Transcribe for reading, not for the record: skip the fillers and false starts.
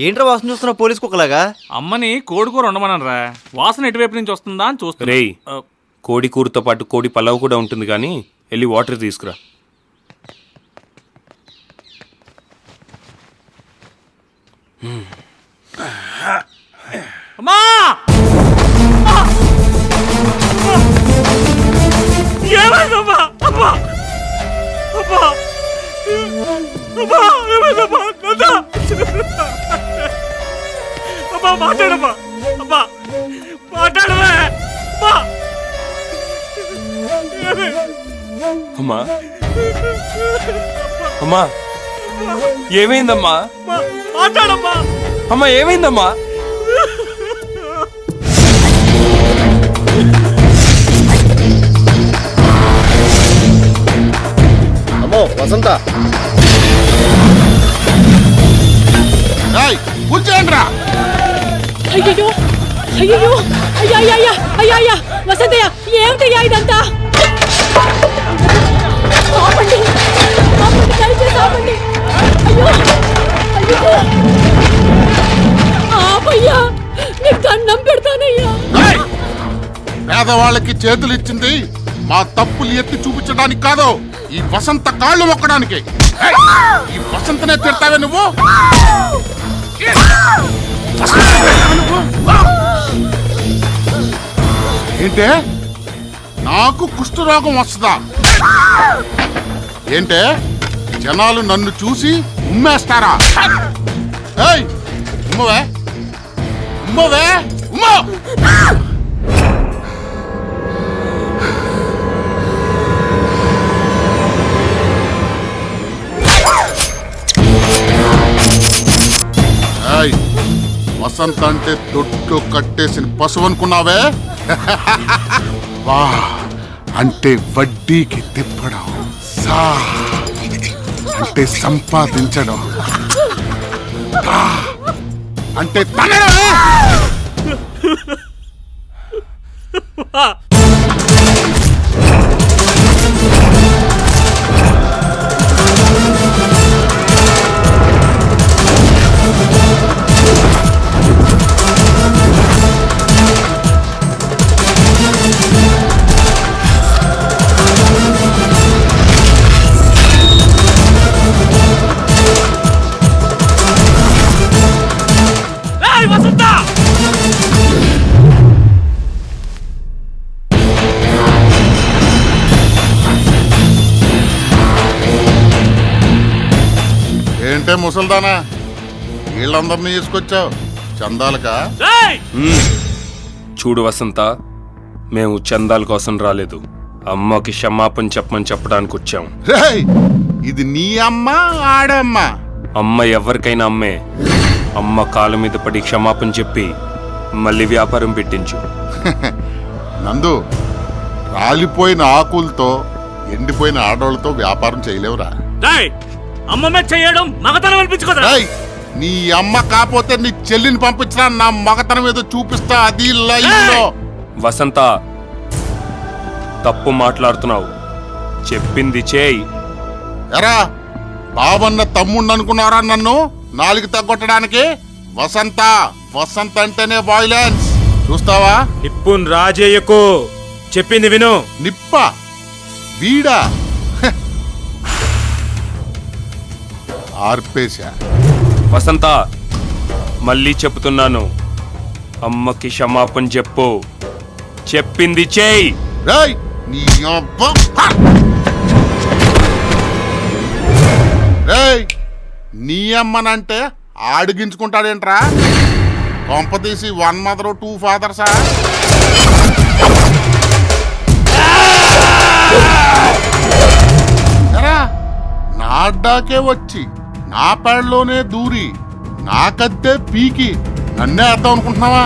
ఏంట్రా వాసన చూస్తున్నావు పోలీస్ కుక్కలాగా? అమ్మని కోడికూర ఉండమనరా, వాసన ఎటువైపు నుంచి వస్తుందా అని చూస్తా. రేయ్, కోడి కూరతో పాటు కోడి పలావ్ కూడా ఉంటుంది, కానీ వెళ్ళి వాటర్ తీసుకురా. అమ్మా! ఏమైందమ్మా? అమ్మా! అమ్మా! అమ్మా! ఏమైందమ్మా? నందా! అమ్మా మాట్లాడమ్మా! అమ్మా మాట్లాడవే! అమ్మా! అమ్మా అమ్మా ఏమైందమ్మా? మాట్లాడమ్మా! అమ్మా ఏమైందమ్మా? అమ్మో వసంత, కూర్చోండ్రా. అయ్యో అయ్యో అయ్యా అయ్యా అయ్యా అయ్యా వసంతయ్య, ఏమిటయ్యా ఇదంతా? ఆపండి, ఆపండి, దయచేసి ఆపండి. అయ్యో అయ్యో ఆపయ్యా, నీకు దండం పెడతానయ్యా. పేదవాళ్ళకి చేతులు ఇచ్చింది మా తప్పులు ఎత్తి చూపించడానికి కాదు, ఈ వసంత కాళ్ళు మొక్కడానికి. ఈ వసంతనే తిడతావే నువ్వు? ఏంటే నాకు కుష్ఠరోగం వస్తుందా? ఏంటే జనాలు నన్ను చూసి ఉమ్మేస్తారా? ఏయ్ ఉమ్మవే, ఉమ్మవే, ఉమ్మో! వసంత అంటే దొడ్లో కట్టేసిన పశువు అనుకున్నావే? వా అంటే వడ్డీకి తిప్పడం, సా అంటే సంపాదించడం, అంటే తనడమే. ఏంటే ముసల్దానా, వీళ్ళందరినీ తీసుకొచ్చావు చందాలకా? చూడు వసంత, మేము చందాల కోసం రాలేదు, అమ్మకి క్షమాపణ చెప్పమని చెప్పడానికి వచ్చాం. రేయ్, ఇది నీ అమ్మ ఆడమ్మ? అమ్మ ఎవరికైనా అమ్మే. అమ్మ కాళ్ళ మీద పడి క్షమాపణ చెప్పి మళ్ళీ వ్యాపారం పెట్టించు. నందు, రాలిపోయిన ఆకులతో ఎండిపోయిన ఆడవాళ్ళతో వ్యాపారం చేయలేవురా. అమ్మమ్మ చేయడం మగతనం అనిపించుకోదా? నీ అమ్మ కాకపోతే నీ చెల్లిని పంపించరా, నా మగతనం ఏదో చూపిస్తా. అది లైవ్లో. వసంత, తప్పు మాట్లాడుతున్నావు, చెప్పింది చేయి. ఎరా బాబన్న తమ్ముణ్ణి అనుకున్నారా నన్ను నాలుగు తగ్గొట్టడానికి? వసంత, వసంత అంటేనే వైలెన్స్. చూస్తావా? నిప్పున్ రాజేయకు, చెప్పింది విను. నిప్ప వీడా ఆర్పేశా. వసంత, మళ్ళీ చెప్తున్నాను, అమ్మకి క్షమాపణ చెప్పు, చెప్పింది చేయి. రేయ్, నీ అబ్బ! రేయ్, నీ అమ్మనంటే ఆడిగించుకుంటాడేంట్రా? కొంపతీసి 1 మదర్ 2 ఫాదర్సా? నా అడ్డాకే వచ్చి నా పేడలోనే దూరి నాకద్దే పీకి నన్నే అర్థం అనుకుంటున్నావా?